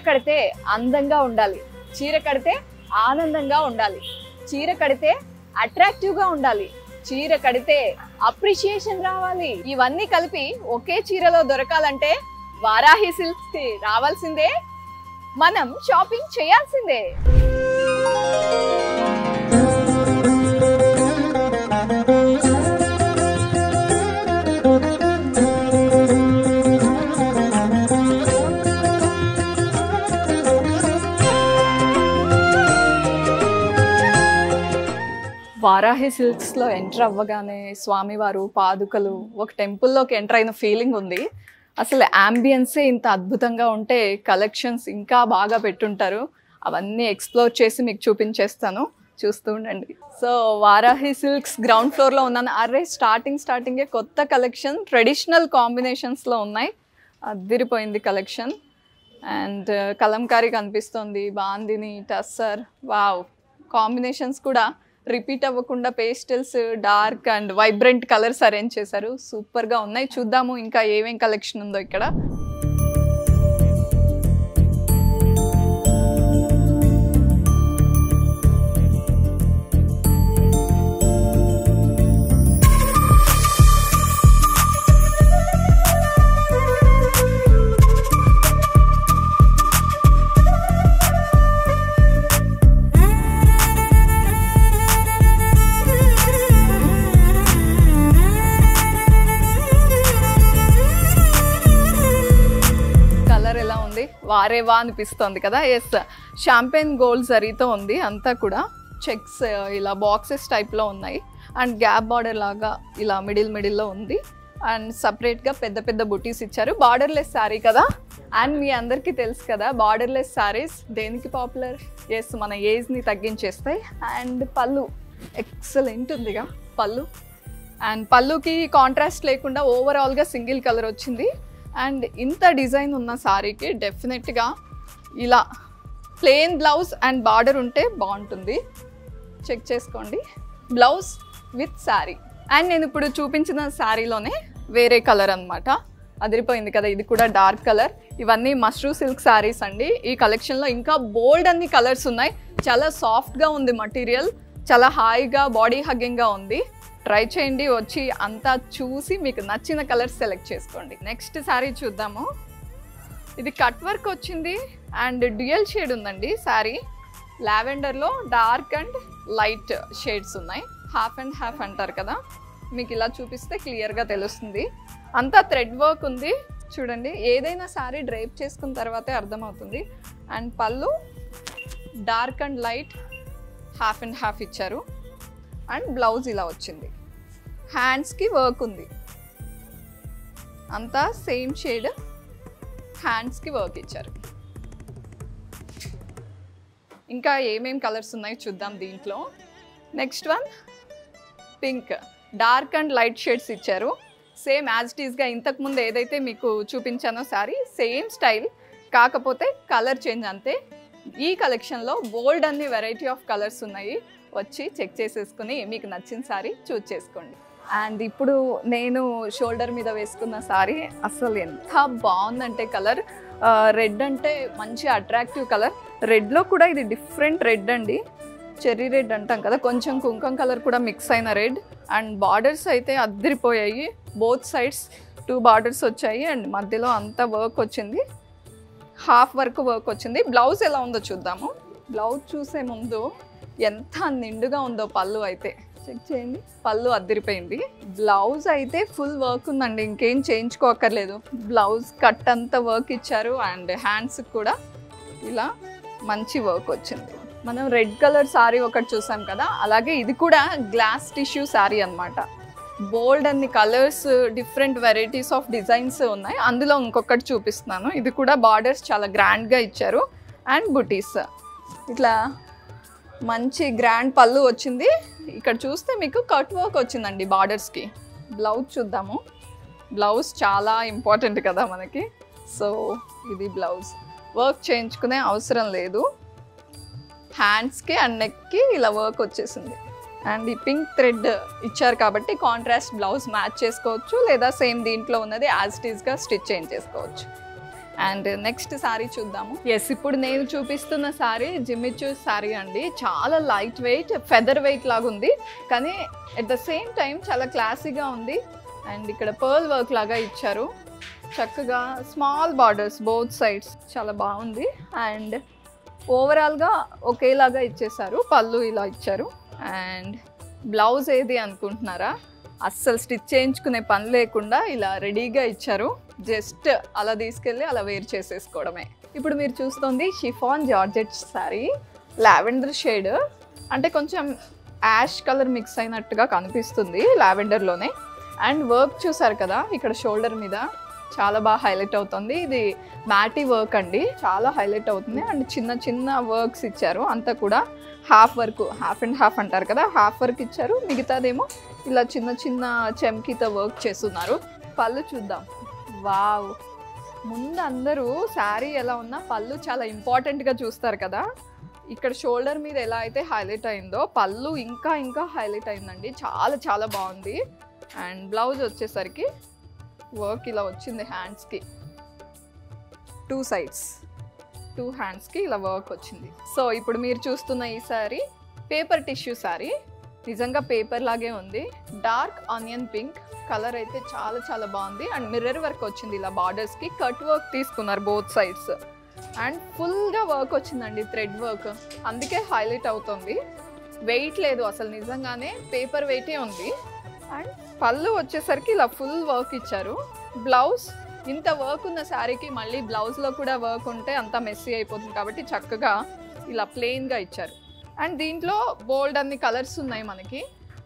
కడితే అందంగా ఉండాలి, చీర కడితే ఆనందంగా ఉండాలి, చీర కడితే అట్రాక్టివ్ గా ఉండాలి, చీర కడితే అప్రిషియేషన్ రావాలి. ఇవన్నీ కలిపి ఒకే చీరలో దొరకాలంటే వారాహి సిల్క్స్ కి రావాల్సిందే, మనం షాపింగ్ చేయాల్సిందే. వారాహి సిల్క్స్లో ఎంటర్ అవ్వగానే స్వామివారు పాదుకలు ఒక టెంపుల్లోకి ఎంటర్ అయిన ఫీలింగ్ ఉంది. అసలు యాంబియన్సే ఇంత అద్భుతంగా ఉంటే కలెక్షన్స్ ఇంకా బాగా పెట్టుంటారు. అవన్నీ ఎక్స్ప్లోర్ చేసి మీకు చూపించేస్తాను, చూస్తూ ఉండండి. సో వారాహి సిల్క్స్ గ్రౌండ్ ఫ్లోర్లో ఉన్నాను. అరే స్టార్టింగే కొత్త కలెక్షన్ ట్రెడిషనల్ కాంబినేషన్స్లో ఉన్నాయి. అదిరిపోయింది కలెక్షన్. అండ్ కలంకారీ కనిపిస్తుంది, బాందిని, టస్సర్. వావ్, కాంబినేషన్స్ కూడా రిపీట్ అవ్వకుండా pastels, dark and vibrant colours arrange చేశారు. సూపర్గా ఉన్నాయి. చూద్దాము ఇంకా ఏమేం కలెక్షన్ ఉందో ఇక్కడ. వారేవా అనిపిస్తుంది కదా. ఎస్, షాంపెయిన్ గోల్డ్ జరీతో ఉంది. అంతా కూడా చెక్స్ ఇలా బాక్సెస్ టైప్లో ఉన్నాయి. అండ్ గ్యాప్ బార్డర్ లాగా ఇలా మిడిల్లో ఉంది. అండ్ సపరేట్గా పెద్ద పెద్ద బుటీస్ ఇచ్చారు. బార్డర్లెస్ శారీ కదా. అండ్ మీ అందరికీ తెలుసు కదా బార్డర్లెస్ శారీస్ దేనికి పాపులర్. ఎస్, మన ఏజ్ని తగ్గించేస్తాయి. అండ్ పళ్ళు ఎక్సలెంట్ ఉందిగా పళ్ళు. అండ్ పళ్ళుకి కాంట్రాస్ట్ లేకుండా ఓవరాల్గా సింగిల్ కలర్ వచ్చింది. అండ్ ఇంత డిజైన్ ఉన్న శారీకి డెఫినెట్గా ఇలా ప్లెయిన్ బ్లౌజ్ అండ్ బార్డర్ ఉంటే బాగుంటుంది. చెక్ చేసుకోండి, బ్లౌజ్ విత్ శారీ. అండ్ నేను ఇప్పుడు చూపించిన శారీలోనే వేరే కలర్ అనమాట. అదిరిపోయింది కదా. ఇది కూడా డార్క్ కలర్. ఇవన్నీ మష్రూ సిల్క్ శారీస్ అండి. ఈ కలెక్షన్లో ఇంకా బోల్డ్ అన్ని కలర్స్ ఉన్నాయి. చాలా సాఫ్ట్గా ఉంది మటీరియల్, చాలా హాయిగా బాడీ హగ్గింగ్గా ఉంది. ట్రై చేయండి, వచ్చి అంతా చూసి మీకు నచ్చిన కలర్స్ సెలెక్ట్ చేసుకోండి. నెక్స్ట్ శారీ చూద్దాము. ఇది కట్ వర్క్ వచ్చింది అండ్ డ్యూయల్ షేడ్ ఉందండి శారీ. లావెండర్లో డార్క్ అండ్ లైట్ షేడ్స్ ఉన్నాయి. హాఫ్ అండ్ హాఫ్ అంటారు కదా, మీకు ఇలా చూపిస్తే క్లియర్గా తెలుస్తుంది. అంతా థ్రెడ్ వర్క్ ఉంది చూడండి. ఏదైనా శారీ డ్రైప్ చేసుకున్న తర్వాతే అర్థమవుతుంది. అండ్ పళ్ళు dark and light half and half ఇచ్చారు. అండ్ బ్లౌజ్ ఇలా వచ్చింది. హ్యాండ్స్కి వర్క్ ఉంది, అంతా సేమ్ షేడ్. హ్యాండ్స్కి వర్క్ ఇచ్చారు. ఇంకా ఏమేం కలర్స్ ఉన్నాయి చూద్దాం దీంట్లో. Next one pink, dark and light shades ఇచ్చారు. సేమ్ యాజ్ ఇట్ ఈస్గా ఇంతకుముందు ఏదైతే మీకు చూపించానో శారీ సేమ్ స్టైల్, కాకపోతే కలర్ చేంజ్ అంతే. ఈ కలెక్షన్లో బోల్డ్ అన్ని వెరైటీ ఆఫ్ కలర్స్ ఉన్నాయి. వచ్చి చెక్ చేసేసుకుని మీకు నచ్చిన శారీ చూజ్ చేసుకోండి. అండ్ ఇప్పుడు నేను షోల్డర్ మీద వేసుకున్న శారీ అసలు ఎంత బాగుందంటే కలర్ రెడ్ అంటే మంచి అట్రాక్టివ్ కలర్. రెడ్లో కూడా ఇది డిఫరెంట్ రెడ్ అండి, చెర్రీ రెడ్ అంటాం కదా, కొంచెం కుంకుమ కలర్ కూడా మిక్స్ అయిన రెడ్. అండ్ బార్డర్స్ అయితే అద్దరిపోయాయి. బోత్ సైడ్స్ 2 బార్డర్స్ వచ్చాయి. అండ్ మధ్యలో అంతా వర్క్ వచ్చింది, హాఫ్ వర్క్ వచ్చింది. బ్లౌజ్ ఎలా ఉందో చూద్దాము. బ్లౌజ్ చూసే ముందు ఎంత నిండుగా ఉందో పళ్ళు అయితే చెక్ చేయండి. పళ్ళు అద్దరిపోయింది. బ్లౌజ్ అయితే ఫుల్ వర్క్ ఉందండి, ఇంకేం చేయించుకోకర్లేదు. బ్లౌజ్ కట్ అంతా వర్క్ ఇచ్చారు. అండ్ హ్యాండ్స్కి కూడా ఇలా మంచి వర్క్ వచ్చింది. మనం రెడ్ కలర్ శారీ ఒకటి చూసాం కదా, అలాగే ఇది కూడా గ్లాస్ టిష్యూ శారీ అనమాట. బోల్డ్ అన్ని colours, different varieties of designs ఉన్నాయి. అందులో ఇంకొకటి చూపిస్తున్నాను. ఇది కూడా బార్డర్స్ చాలా గ్రాండ్గా ఇచ్చారు. అండ్ బుటీస్ ఇట్లా మంచి గ్రాండ్ పళ్ళు వచ్చింది. ఇక్కడ చూస్తే మీకు కట్ వర్క్ వచ్చిందండి బార్డర్స్కి. బ్లౌజ్ చూద్దాము. బ్లౌజ్ చాలా ఇంపార్టెంట్ కదా మనకి. సో ఇది బ్లౌజ్, వర్క్ చేయించుకునే అవసరం లేదు. హ్యాండ్స్కి అండ్ నెక్కి ఇలా వర్క్ వచ్చేసింది. అండ్ ఈ పింక్ థ్రెడ్ ఇచ్చారు కాబట్టి కాంట్రాస్ట్ బ్లౌజ్ మ్యాచ్ చేసుకోవచ్చు, లేదా సేమ్ దీంట్లో ఉన్నది యాజ్ ఇట్ ఈస్గా స్టిచ్ చేంజ్ చేసుకోవచ్చు. అండ్ నెక్స్ట్ శారీ చూద్దాము. ఎస్, ఇప్పుడు నేను చూపిస్తున్న శారీ జిమ్మి చూస్ శారీ అండి. చాలా లైట్ వెయిట్, ఫెదర్ వెయిట్ లాగా ఉంది, కానీ ఎట్ ద సేమ్ టైం చాలా క్లాసీగా ఉంది. అండ్ ఇక్కడ పర్ల్ వర్క్ లాగా ఇచ్చారు, చక్కగా స్మాల్ బార్డర్స్ బోత్ సైడ్స్, చాలా బాగుంది. అండ్ ఓవరాల్గా ఒకేలాగా ఇచ్చేసారు, పళ్ళు ఇలా ఇచ్చారు. అండ్ బ్లౌజ్ ఏది అనుకుంటున్నారా, అస్సలు స్టిచ్ చేయించుకునే పని లేకుండా ఇలా రెడీగా ఇచ్చారు. జస్ట్ అలా తీసుకెళ్ళి అలా వేర్ చేసేసుకోవడమే. ఇప్పుడు మీరు చూస్తుంది chiffon georgette sari, lavender shade, అంటే కొంచెం యాష్ కలర్ మిక్స్ అయినట్టుగా కనిపిస్తుంది లావెండర్లోనే. అండ్ వర్క్ చూసారు కదా ఇక్కడ షోల్డర్ మీద, చాలా బాగా హైలైట్ అవుతుంది. ఇది మ్యాటీ వర్క్ అండి, చాలా హైలైట్ అవుతుంది. అండ్ చిన్న చిన్న వర్క్స్ ఇచ్చారు, అంతా కూడా half work, half and half అంటారు కదా, హాఫ్ వర్క్ ఇచ్చారు. మిగతాదేమో ఇలా చిన్న చిన్న చెమ్కీతో వర్క్ చేస్తున్నారు. పళ్ళు చూద్దాం. వావ్, ముందు అందరూ శారీ ఎలా ఉన్నా పళ్ళు చాలా ఇంపార్టెంట్గా చూస్తారు కదా. ఇక్కడ షోల్డర్ మీద ఎలా అయితే హైలైట్ అయిందో పళ్ళు ఇంకా ఇంకా హైలైట్ అయిందండి, చాలా చాలా బాగుంది. అండ్ బ్లౌజ్ వచ్చేసరికి వర్క్ ఇలా వచ్చింది, హ్యాండ్స్కి 2 సైడ్స్ 2 హ్యాండ్స్కి ఇలా వర్క్ వచ్చింది. సో ఇప్పుడు మీరు చూస్తున్న ఈ శారీ పేపర్ టిష్యూ శారీ, నిజంగా పేపర్ లాగే ఉంది. డార్క్ ఆనియన్ పింక్ కలర్ అయితే చాలా చాలా బాగుంది. అండ్ మిర్రర్ వర్క్ వచ్చింది ఇలా బార్డర్స్కి, కట్ వర్క్ తీసుకున్నారు బోత్ సైడ్స్. అండ్ ఫుల్గా వర్క్ వచ్చిందండి, థ్రెడ్ వర్క్, అందుకే హైలైట్ అవుతుంది. వెయిట్ లేదు అసలు, నిజంగానే పేపర్ వెయిటే ఉంది. అండ్ పళ్ళు వచ్చేసరికి ఇలా ఫుల్ వర్క్ ఇచ్చారు. బ్లౌజ్, ఇంత వర్క్ ఉన్న శారీకి మళ్ళీ బ్లౌజ్లో కూడా వర్క్ ఉంటే అంతా మెస్సీ అయిపోతుంది కాబట్టి చక్కగా ఇలా ప్లెయిన్గా ఇచ్చారు. అండ్ దీంట్లో బోల్డ్ అన్ని కలర్స్ ఉన్నాయి మనకి.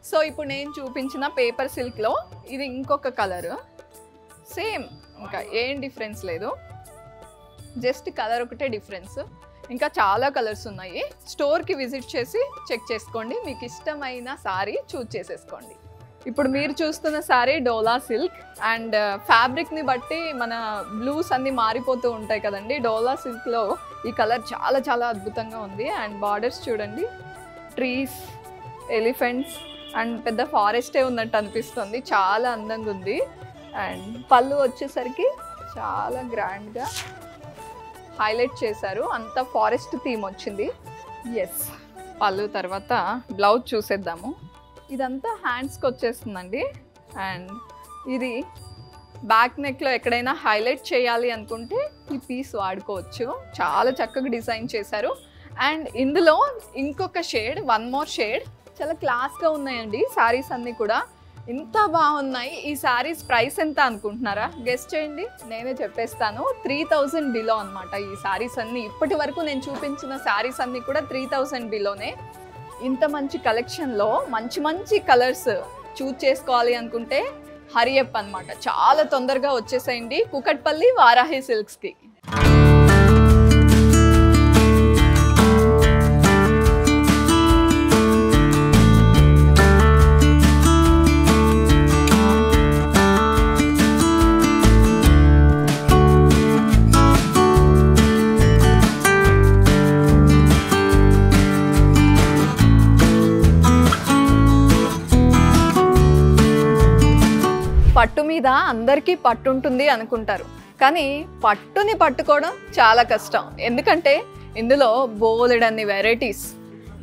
సో ఇప్పుడు నేను చూపించిన పేపర్ సిల్క్లో ఇది ఇంకొక కలర్, సేమ్, ఇంకా ఏం డిఫరెన్స్ లేదు, జస్ట్ కలర్ ఒకటే డిఫరెన్స్. ఇంకా చాలా కలర్స్ ఉన్నాయి. స్టోర్కి విజిట్ చేసి చెక్ చేసుకోండి, మీకు ఇష్టమైన శారీ చూజ్ చేసేసుకోండి. ఇప్పుడు మీరు చూస్తున్న శారీ డోలా సిల్క్. అండ్ ఫ్యాబ్రిక్ని బట్టి మన బ్లూస్ అన్నీ మారిపోతూ ఉంటాయి కదండి. డోలా సిల్క్లో ఈ కలర్ చాలా చాలా అద్భుతంగా ఉంది. అండ్ బార్డర్స్ చూడండి, ట్రీస్, ఎలిఫెంట్స్ అండ్ పెద్ద ఫారెస్టే ఉన్నట్టు అనిపిస్తుంది, చాలా అందంగా ఉంది. అండ్ పళ్ళు వచ్చేసరికి చాలా గ్రాండ్గా హైలైట్ చేశారు, అంతా ఫారెస్ట్ థీమ్ వచ్చింది. ఎస్, పళ్ళు తర్వాత బ్లౌజ్ చూసేద్దాము. ఇదంతా హ్యాండ్స్కి వచ్చేస్తుందండి. అండ్ ఇది బ్యాక్ నెక్లో ఎక్కడైనా హైలైట్ చేయాలి అనుకుంటే ఈ పీస్ వాడుకోవచ్చు, చాలా చక్కగా డిజైన్ చేశారు. అండ్ ఇందులో ఇంకొక షేడ్, 1 మోర్ షేడ్, చాలా క్లాస్గా ఉన్నాయండి శారీస్ అన్నీ కూడా, ఇంత బాగున్నాయి. ఈ శారీస్ ప్రైస్ ఎంత అనుకుంటున్నారా, గెస్ట్ చేయండి, నేనే చెప్పేస్తాను. 3000 బిలో అనమాట ఈ శారీస్ అన్నీ. ఇప్పటి వరకు నేను చూపించిన శారీస్ అన్నీ కూడా 3000 బిలోనే. ఇంత మంచి కలెక్షన్లో మంచి మంచి కలర్స్ చూజ్ చేసుకోవాలి అనుకుంటే హరి అప్ అనమాట, చాలా తొందరగా వచ్చేసేయండి కూకట్పల్లి వారాహి సిల్క్స్కి. పట్టు మీద అందరికీ పట్టు ఉంటుంది అనుకుంటారు, కానీ పట్టుని పట్టుకోవడం చాలా కష్టం. ఎందుకంటే ఇందులో బోలెడన్ని వెరైటీస్,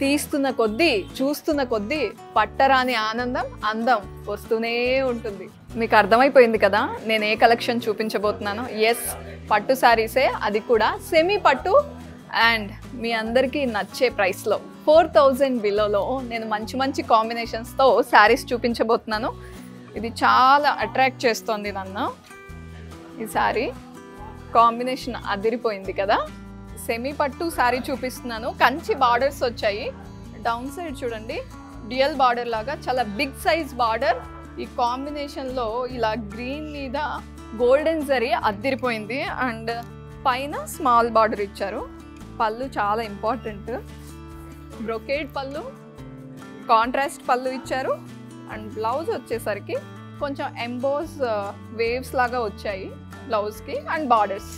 తీస్తున్న కొద్దీ చూస్తున్న కొద్దీ పట్టరాని ఆనందం, అందం వస్తూనే ఉంటుంది. మీకు అర్థమైపోయింది కదా నేను ఏ కలెక్షన్ చూపించబోతున్నాను. ఎస్, పట్టు శారీసే, అది కూడా సెమీ పట్టు. అండ్ మీ అందరికీ నచ్చే ప్రైస్లో 4000 బిలోలో నేను మంచి మంచి కాంబినేషన్స్తో శారీస్ చూపించబోతున్నాను. ఇది చాలా అట్రాక్ట్ చేస్తోంది నన్ను. ఈ శారీ కాంబినేషన్ అదిరిపోయింది కదా. సెమీ పట్టు శారీ చూపిస్తున్నాను, కంచి బార్డర్స్ వచ్చాయి. డౌన్ సైడ్ చూడండి, డ్యూయల్ బార్డర్ లాగా చాలా బిగ్ సైజ్ బార్డర్. ఈ కాంబినేషన్లో ఇలా గ్రీన్ మీద గోల్డెన్ జరీ అదిరిపోయింది. అండ్ పైన స్మాల్ బార్డర్ ఇచ్చారు. పళ్ళు చాలా ఇంపార్టెంట్, బ్రొకేడ్ పళ్ళు, కాంట్రాస్ట్ పళ్ళు ఇచ్చారు. అండ్ బ్లౌజ్ వచ్చేసరికి కొంచెం ఎంబోస్ వేవ్స్ లాగా వచ్చాయి బ్లౌజ్కి and borders.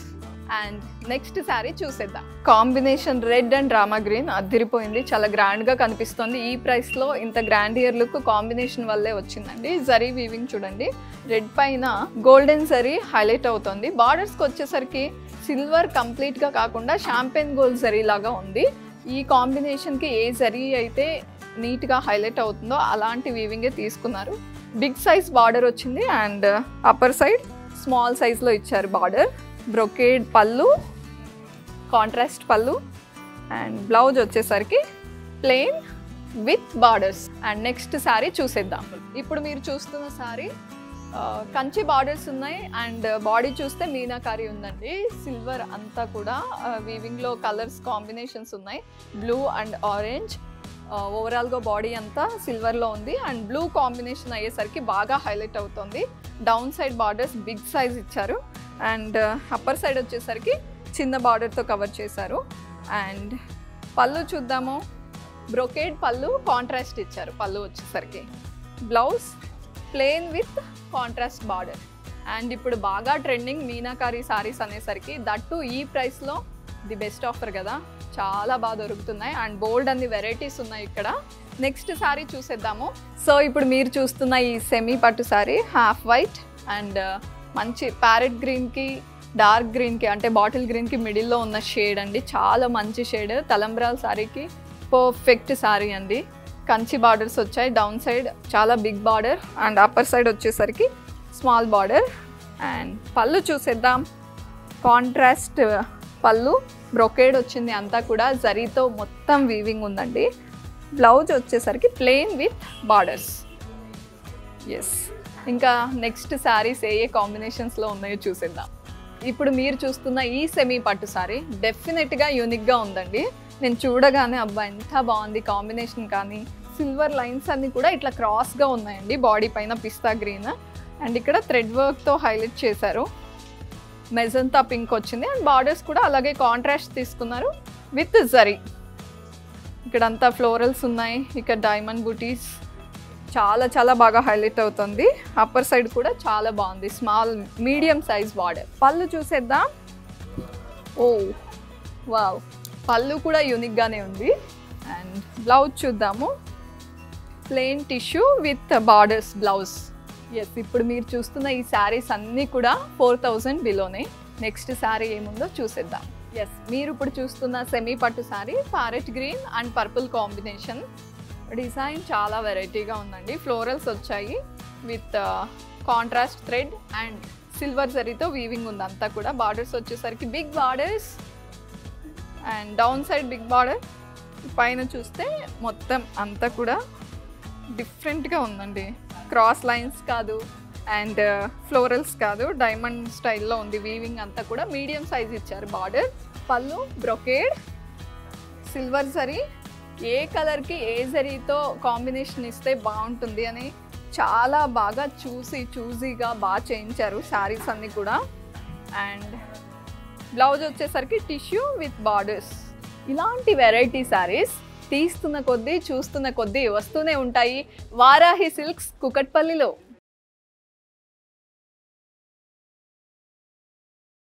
And next sari చూసేద్దాం. Combination red and Rama green అదిరిపోయింది, చాలా గ్రాండ్గా కనిపిస్తుంది. ఈ ప్రైస్లో ఇంత గ్రాండియర్ లుక్ కాంబినేషన్ వల్లే వచ్చిందండి. జరీ వీవింగ్ చూడండి, రెడ్ పైన గోల్డెన్ జరీ హైలైట్ అవుతుంది. బార్డర్స్కి వచ్చేసరికి సిల్వర్ కంప్లీట్గా కాకుండా షాంపెన్ గోల్డ్ జరీ లాగా ఉంది. ఈ కాంబినేషన్కి ఏ జరీ అయితే నీట్గా హైలైట్ అవుతుందో అలాంటి వీవింగే తీసుకున్నారు. బిగ్ సైజ్ బార్డర్ వచ్చింది అండ్ అప్పర్ సైడ్ స్మాల్ సైజ్లో ఇచ్చారు బార్డర్. బ్రొకేడ్ పళ్ళు, కాంట్రాస్ట్ పళ్ళు అండ్ బ్లౌజ్ వచ్చేసరికి plain with borders. And next sari చూసేద్దాం. ఇప్పుడు మీరు చూస్తున్న శారీ కంచి బార్డర్స్ ఉన్నాయి అండ్ బాడీ చూస్తే మీనాకారి ఉందండి. సిల్వర్ అంతా కూడా వీవింగ్లో కలర్స్ కాంబినేషన్స్ ఉన్నాయి, బ్లూ అండ్ ఆరెంజ్. ఓవరాల్గా బాడీ అంతా సిల్వర్లో ఉంది అండ్ బ్లూ కాంబినేషన్ అయ్యేసరికి బాగా హైలైట్ అవుతుంది. Down side borders big size ఇచ్చారు అండ్ అప్పర్ సైడ్ వచ్చేసరికి చిన్న బార్డర్తో కవర్ చేశారు. అండ్ పళ్ళు చూద్దాము. బ్రొకేడ్ పళ్ళు, కాంట్రాస్ట్ ఇచ్చారు పళ్ళు వచ్చేసరికి. Blouse plain with contrast border. And ఇప్పుడు బాగా ట్రెండింగ్ మీనాకారి సారీస్ అనేసరికి దట్టు ఈ ప్రైస్లో ది బెస్ట్ ఆఫర్ కదా, చాలా బాగా దొరుకుతున్నాయి అండ్ బోల్డ్ అన్ని వెరైటీస్ ఉన్నాయి ఇక్కడ. నెక్స్ట్ శారీ చూసేద్దాము. సో ఇప్పుడు మీరు చూస్తున్న ఈ సెమీ పట్టు శారీ హాఫ్ వైట్ అండ్ మంచి ప్యారెట్ గ్రీన్కి డార్క్ గ్రీన్కి అంటే బాటిల్ గ్రీన్కి మిడిల్లో ఉన్న షేడ్ అండి. చాలా మంచి షేడ్. తలంబ్రాల్ శారీకి పర్ఫెక్ట్ శారీ అండి. కంచి బార్డర్స్ వచ్చాయి. డౌన్ సైడ్ చాలా big border and upper side వచ్చేసరికి స్మాల్ బార్డర్. అండ్ పళ్ళు చూసేద్దాం. కాంట్రాస్ట్ పళ్ళు, బ్రొకేడ్ వచ్చింది అంతా కూడా జరీతో మొత్తం వీవింగ్ ఉందండి. బ్లౌజ్ వచ్చేసరికి ప్లెయిన్ విత్ బార్డర్స్. ఎస్, ఇంకా నెక్స్ట్ శారీస్ ఏ కాంబినేషన్స్లో ఉన్నాయో చూసేద్దాం. ఇప్పుడు మీరు చూస్తున్న ఈ సెమీ పట్టు శారీ డెఫినెట్గా యూనిక్గా ఉందండి. నేను చూడగానే అబ్బా ఎంత బాగుంది కాంబినేషన్, కానీ సిల్వర్ లైన్స్ అన్నీ కూడా ఇట్లా క్రాస్గా ఉన్నాయండి. బాడీ పైన పిస్తా గ్రీన్ అండ్ ఇక్కడ థ్రెడ్ వర్క్తో హైలైట్ చేశారు. మెజంతా పింక్ వచ్చింది అండ్ బార్డర్స్ కూడా అలాగే కాంట్రాస్ట్ తీసుకున్నారు విత్ జరీ. ఇక్కడంతా ఫ్లోరల్స్ ఉన్నాయి, ఇక్కడ డైమండ్ బూటీస్, చాలా చాలా బాగా హైలైట్ అవుతుంది. అప్పర్ సైడ్ కూడా చాలా బాగుంది, స్మాల్ మీడియం సైజ్ బార్డర్. పళ్ళు చూసేద్దాం. ఓ వావ్, పళ్ళు కూడా యూనిక్గానే ఉంది. అండ్ బ్లౌజ్ చూద్దాము. Plain tissue with borders blouse. Yes, ఇప్పుడు మీరు చూస్తున్న ఈ శారీస్ అన్నీ కూడా 4000 బిలోనే. నెక్స్ట్ శారీ ఏముందో చూసేద్దాం. ఎస్, మీరు ఇప్పుడు చూస్తున్న సెమీ పట్టు sari parrot green and purple combination. Design చాలా వెరైటీగా ఉందండి. ఫ్లోరల్స్ వచ్చాయి with contrast thread and silver జరీతో వీవింగ్ ఉంది అంతా కూడా. బార్డర్స్ వచ్చేసరికి big borders and down side big border. పైన చూస్తే మొత్తం అంతా కూడా డిఫరెంట్గా ఉందండి. క్రాస్ లైన్స్ కాదు అండ్ ఫ్లోరల్స్ కాదు, డైమండ్ స్టైల్లో ఉంది వీవింగ్ అంతా కూడా. మీడియం సైజ్ ఇచ్చారు బార్డర్. పళ్ళు బ్రొకేడ్, సిల్వర్ జరీ. ఏ కలర్కి ఏ జరీతో కాంబినేషన్ ఇస్తే బాగుంటుంది అని చాలా బాగా చూజీగా బాగా చేయించారు శారీస్ అన్నీ కూడా. అండ్ బ్లౌజ్ వచ్చేసరికి టిష్యూ విత్ బార్డర్స్. ఇలాంటి వెరైటీ శారీస్ తీస్తున్న కొద్దీ చూస్తున్న కొద్దీ వస్తూనే ఉంటాయి వారాహి సిల్క్స్ కుకట్పల్లిలో.